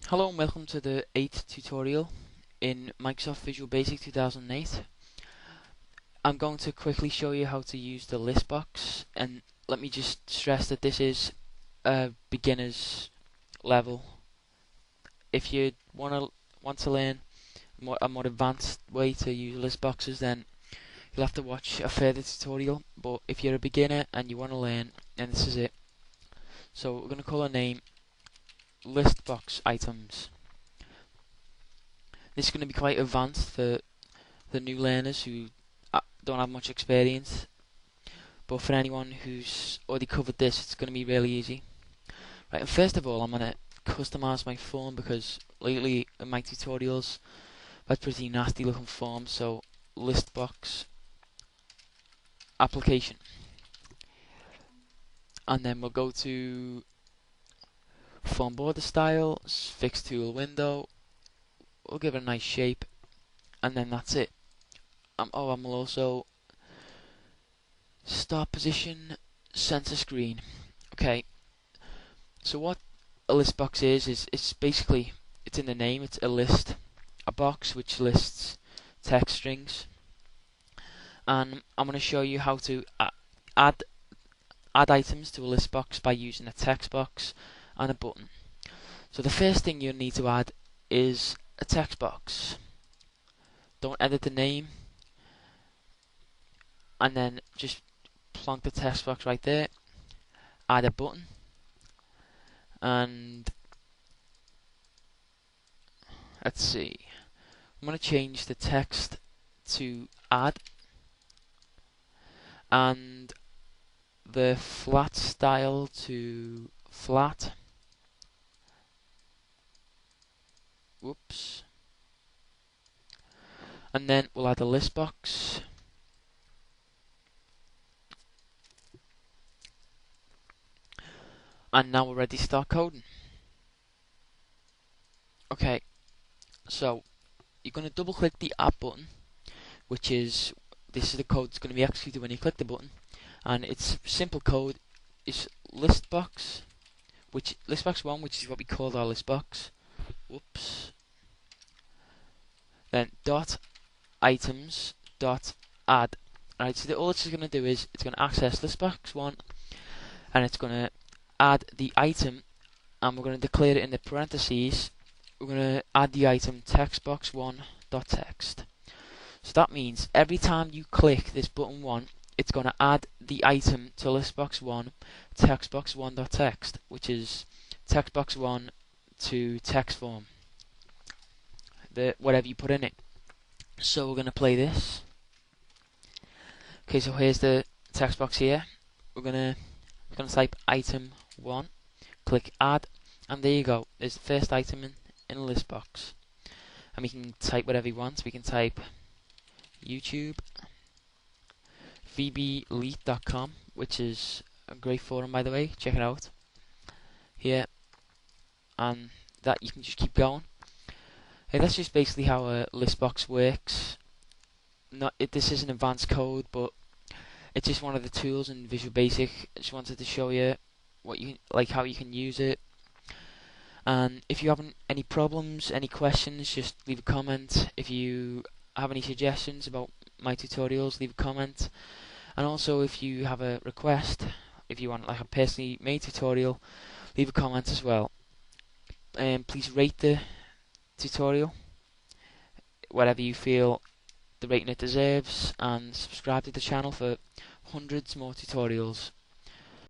Hello and welcome to the 8th tutorial in Microsoft Visual Basic 2008. I'm going to quickly show you how to use the list box, and let me just stress that this is a beginner's level. If you want to learn a more advanced way to use list boxes, then you'll have to watch a further tutorial, but if you're a beginner and you want to learn, then this is it. So we're going to call our name list box items. This is going to be quite advanced for the new learners who don't have much experience, but for anyone who's already covered this, it's going to be really easy. Right, and first of all, I'm going to customize my form because lately in my tutorials I've had pretty nasty looking forms. So list box application, and then we'll go to form border style, fixed tool window. We'll give it a nice shape, and then that's it. And we'll also start position, center screen. Okay, so what a list box is it's basically, it's in the name, it's a list, a box which lists text strings, and I'm going to show you how to add items to a list box by using a text box and a button. So the first thing you need to add is a text box. Don't edit the name, and then just plonk the text box right there. Add a button, and let's see, I'm going to change the text to add, and the flat style to flat. Whoops. And then we'll add a list box. And now we're ready to start coding. Okay, so you're going to double click the add button, which is, this is the code that's going to be executed when you click the button, and it's simple code. Is listbox, which listbox1, which is what we called our list box. Whoops. Then dot items dot add. Right, so all it's going to do is it's going to access listbox1, and it's going to add the item, and we're going to declare it in the parentheses. We're going to add the item textbox1.text. So that means every time you click this button 1, it's going to add the item to listbox1 textbox1.text, which is textbox1 to text form, whatever you put in it. So we're going to play this. Okay, so here's the text box here. We're going to type item 1, click add, and there you go. There's the first item in a list box. And we can type whatever we want. We can type YouTube, vbelite.com, which is a great forum, by the way. Check it out here, and that you can just keep going. Hey, that's just basically how a list box works. This isn't advanced code, but it's just one of the tools in Visual Basic. I just wanted to show you how you can use it. And if you have any problems, any questions, just leave a comment. If you have any suggestions about my tutorials, leave a comment. And also, if you have a request, if you want like a personally made tutorial, leave a comment as well. And please rate the tutorial whatever you feel the rating it deserves, and subscribe to the channel for hundreds more tutorials.